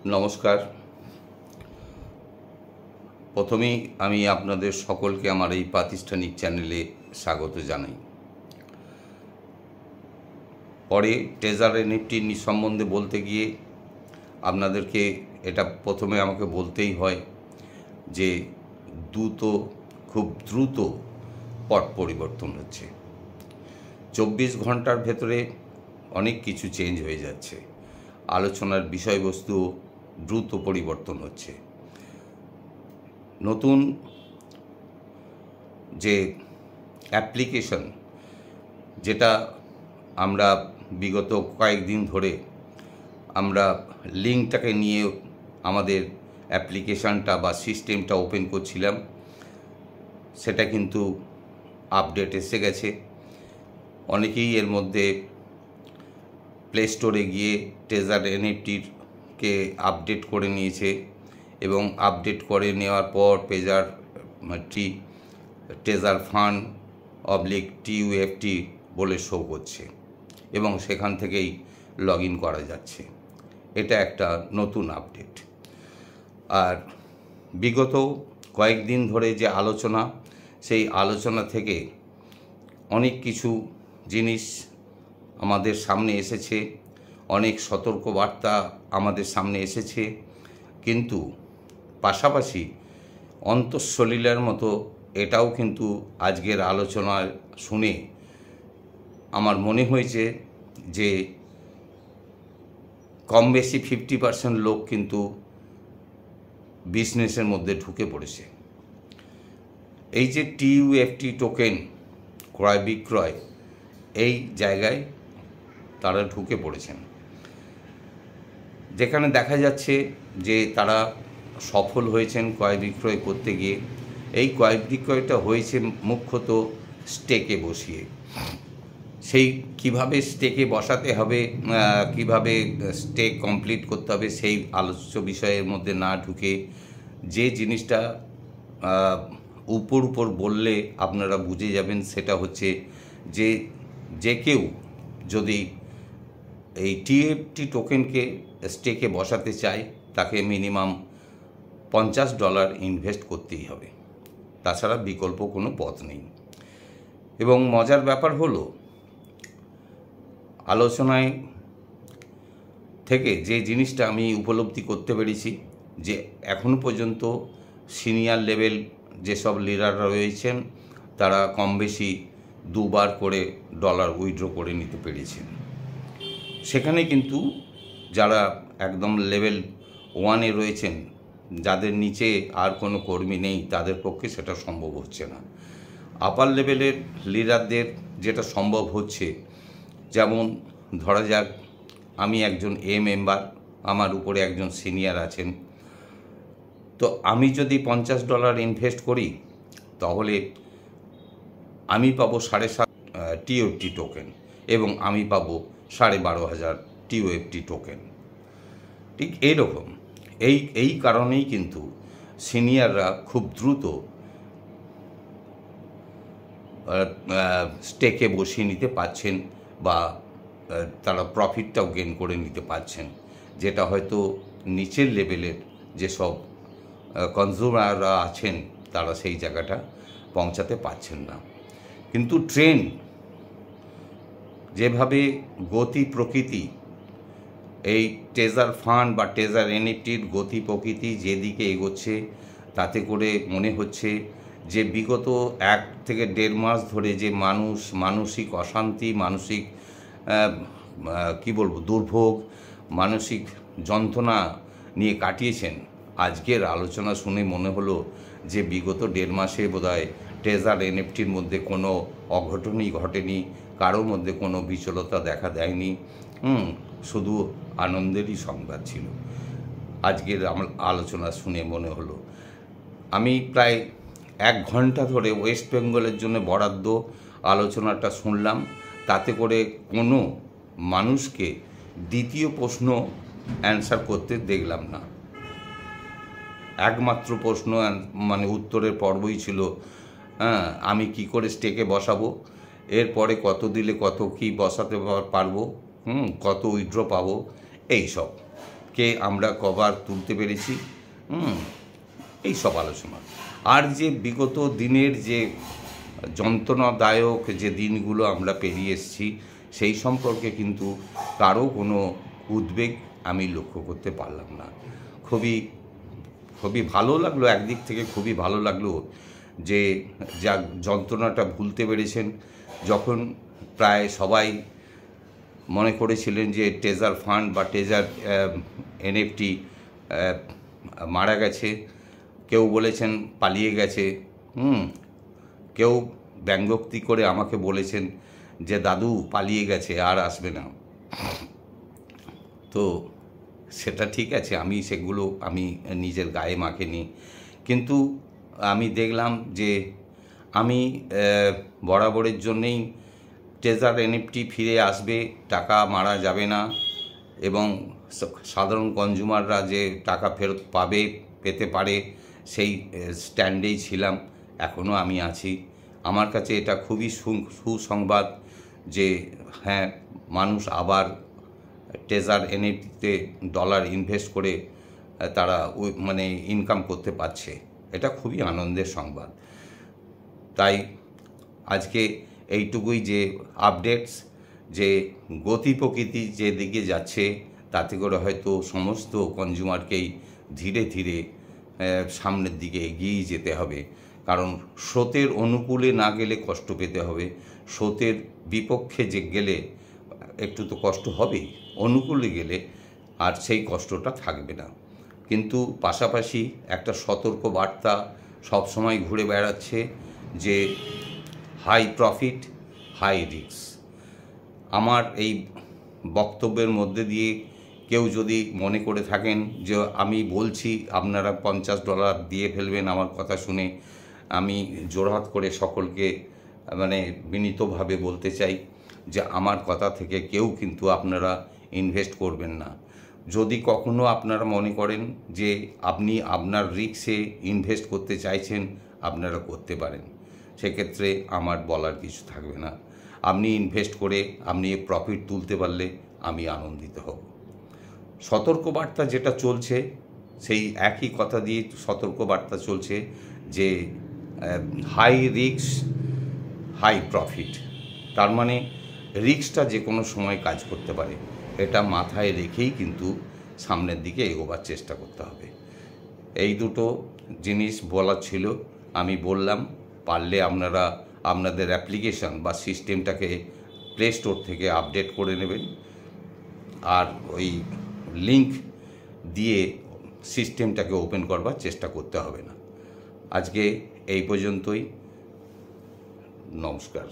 নমস্কার। প্রথমেই আমি আপনাদের সকলকে আমার এই প্রাতিষ্ঠানিক চ্যানেলে স্বাগত জানাই। পরে ট্রেজার এনএফটি সম্বন্ধে বলতে গিয়ে আপনাদেরকে এটা প্রথমে আমাকে বলতেই হয় যে খুব দ্রুত পট পরিবর্তন হচ্ছে। 24 ঘন্টার ভেতরে অনেক কিছু চেঞ্জ হয়ে যাচ্ছে। আলোচনার বিষয়বস্তু দ্রুত পরিবর্তন হচ্ছে। নতুন যে অ্যাপ্লিকেশন, যেটা আমরা বিগত কয়েকদিন ধরে আমরা লিঙ্কটাকে নিয়ে আমাদের অ্যাপ্লিকেশানটা বা সিস্টেমটা ওপেন করছিলাম, সেটা কিন্তু আপডেট এসে গেছে। অনেকেই এর মধ্যে প্লে স্টোরে গিয়ে ট্রেজার এনএফটিকে আপডেট করে নিয়েছে এবং আপডেট করে নেওয়ার পর ট্রেজার ফান্ড TUFT বলে শো করছে এবং সেখান থেকেই লগ ইন করা যাচ্ছে। এটা একটা নতুন আপডেট। আর বিগত কয়েকদিন ধরে যে আলোচনা, সেই আলোচনা থেকে অনেক কিছু জিনিস আমাদের সামনে এসেছে, অনেক সতর্কবার্তা আমাদের সামনে এসেছে, কিন্তু পাশাপাশি অন্তঃসলীলার মতো এটাও কিন্তু আজকের আলোচনায় শুনে আমার মনে হয়েছে যে কম বেশি 50% লোক কিন্তু বিজনেসের মধ্যে ঢুকে পড়েছে। এই যে TUFT টোকেন ক্রয় বিক্রয়, এই জায়গায় তারা ঢুকে পড়েছেন, যেখানে দেখা যাচ্ছে যে তারা সফল হয়েছেন ক্রয় বিক্রয় করতে গিয়ে। এই ক্রয় বিক্রয়টা হয়েছে মুখ্যত স্টেকে বসিয়ে। সেই কিভাবে স্টেকে বসাতে হবে, কিভাবে স্টেক কমপ্লিট করতে হবে, সেই আলোচ্য বিষয়ের মধ্যে না ঢুকে যে জিনিসটা উপর বললে আপনারা বুঝে যাবেন, সেটা হচ্ছে যে কেউ যদি এই TUFT টোকেনকে স্টেকে বসাতে চায়, তাকে মিনিমাম $50 ইনভেস্ট করতেই হবে, তাছাড়া বিকল্প কোনো পথ নেই। এবং মজার ব্যাপার হলো, আলোচনায় থেকে যে জিনিসটা আমি উপলব্ধি করতে পেরেছি, যে এখনও পর্যন্ত সিনিয়র লেভেল যেসব লিডাররা রয়েছেন, তারা কম বেশি 2 বার করে ডলার উইথড্র করে নিতে পেরেছেন। সেখানে কিন্তু যারা একদম লেভেল 1-এ রয়েছেন, যাদের নিচে আর কোনো কর্মী নেই, তাদের পক্ষে সেটা সম্ভব হচ্ছে না। আপার লেভেলের লিডারদের যেটা সম্ভব হচ্ছে, যেমন ধরা যাক আমি একজন মেম্বার, আমার উপরে একজন সিনিয়র আছেন, তো আমি যদি $50 ইনভেস্ট করি, তাহলে আমি পাবো 7.5 TUFT টোকেন এবং আমি পাবো 12,500 TUFT টোকেন। ঠিক এইরকম এই কারণেই কিন্তু সিনিয়ররা খুব দ্রুত স্টেকে বসিয়ে নিতে পারছেন বা তারা প্রফিটটাও গেইন করে নিতে পারছেন, যেটা হয়তো নিচের লেভেলের যেসব কনজিউমাররা আছেন, তারা সেই জায়গাটা পৌঁছাতে পারছেন না। কিন্তু ট্রেন্ড যেভাবে গতি প্রকৃতি, এই ট্রেজার ফান্ড বা ট্রেজার এনএফটির গতি প্রকৃতি যেদিকে এগোচ্ছে, তাতে করে মনে হচ্ছে যে বিগত 1 থেকে 1.5 মাস ধরে যে মানসিক অশান্তি, মানসিক দুর্ভোগ, মানসিক যন্ত্রণা নিয়ে কাটিয়েছেন, আজকের আলোচনা শুনে মনে হলো যে বিগত 1.5 মাসে বোধহয় ট্রেজার এনএফটির মধ্যে কোনো অঘটনই ঘটেনি, কারোর মধ্যে কোনো বিচলতা দেখা দেয়নি। শুধু আনন্দেরই সংবাদ ছিল। আজকের আলোচনা শুনে মনে হলো, আমি প্রায় 1 ঘন্টা ধরে ওয়েস্ট বেঙ্গলের জন্য বরাদ্দ আলোচনাটা শুনলাম, তাতে করে কোনো মানুষকে দ্বিতীয় প্রশ্ন অ্যান্সার করতে দেখলাম না। একমাত্র প্রশ্ন উত্তরের পর্বই ছিল, আমি কি করে স্টেকে বসাবো, এরপরে কত দিলে কত কি বসাতে পারবো, কত উইথড্র পাবো, এই সব। কে আমরা কভার তুলতে পেরেছি, এই সব আলোচনা। আর যে বিগত দিনের যে যন্ত্রণাদায়ক যে দিনগুলো আমরা পেরিয়ে এসেছি, সেই সম্পর্কে কিন্তু কারো কোনো উদ্বেগ আমি লক্ষ্য করতে পারলাম না। খুবই ভালো লাগলো, একদিক থেকে খুবই ভালো লাগলো যে যা যন্ত্রণাটা ভুলতে পেরেছেন। যখন প্রায় সবাই মনে করেছিলেন যে ট্রেজার ফান্ড বা ট্রেজার এনএফটি মারা গেছে, কেউ বলেছেন পালিয়ে গেছে, কেউ ব্যঙ্গোক্তি করে আমাকে বলেছেন যে দাদু পালিয়ে গেছে, আর আসবে না। তো সেটা ঠিক আছে, আমি সেগুলো আমি নিজের গায়ে মাখিনি, কিন্তু আমি দেখলাম যে আমি বরাবরের জন্যেই ট্রেজার এনএফটি ফিরে আসবে, টাকা মারা যাবে না, এবং সাধারণ কনজিউমাররা যে টাকা ফেরত পেতে পারে সেই স্ট্যান্ডেই ছিলাম, এখনও আমি আছি। আমার কাছে এটা খুবই সুসংবাদ যে হ্যাঁ, মানুষ আবার ট্রেজার এনএফটিতে ডলার ইনভেস্ট করে তারা মানে ইনকাম করতে পারছে। এটা খুবই আনন্দের সংবাদ। তাই আজকে এইটুকুই যে আপডেটস, যে গতি প্রকৃতি যেদিকে যাচ্ছে তাতে করে হয়তো সমস্ত কনজিউমারকেই ধীরে ধীরে সামনের দিকে এগিয়ে যেতে হবে। কারণ স্রোতের অনুকূলে না গেলে কষ্ট পেতে হবে, স্রোতের বিপক্ষে যে গেলে একটু তো কষ্ট হবেই, অনুকূলে গেলে আর সেই কষ্টটা থাকবে না। কিন্তু পাশাপাশি একটা সতর্ক বার্তা সবসময় ঘুরে বেড়াচ্ছে যে হাই প্রফিট হাই রিস্ক। আমার এই বক্তব্যের মধ্যে দিয়ে কেউ যদি মনে করে থাকেন যে আমি বলছি আপনারা $50 দিয়ে ফেলবেন আমার কথা শুনে, আমি জোরহাত করে সকলকে মানে বিনীতভাবে বলতে চাই যে আমার কথা থেকে কেউ কিন্তু আপনারা ইনভেস্ট করবেন না। যদি কখনো আপনারা মনে করেন যে আপনি আপনার রিস্কে ইনভেস্ট করতে চাইছেন, আপনারা করতে পারেন, সেক্ষেত্রে আমার বলার কিছু থাকবে না। আপনি ইনভেস্ট করে আপনি প্রফিট তুলতে পারলে আমি আনন্দিত হব। সতর্কবার্তা যেটা চলছে সেই একই কথা দিয়ে সতর্কবার্তা চলছে যে হাই রিস্ক হাই প্রফিট, তার মানে রিস্কটা যে কোনো সময় কাজ করতে পারে, এটা মাথায় রেখেই কিন্তু সামনের দিকে এগোবার চেষ্টা করতে হবে। এই দুটো জিনিস বলার ছিল, আমি বললাম। পারলে আপনারা আপনাদের অ্যাপ্লিকেশন বা সিস্টেমটাকে প্লে স্টোর থেকে আপডেট করে নেবেন, আর ওই লিংক দিয়ে সিস্টেমটাকে ওপেন করবার চেষ্টা করতে হবে না। আজকে এই পর্যন্তই, নমস্কার।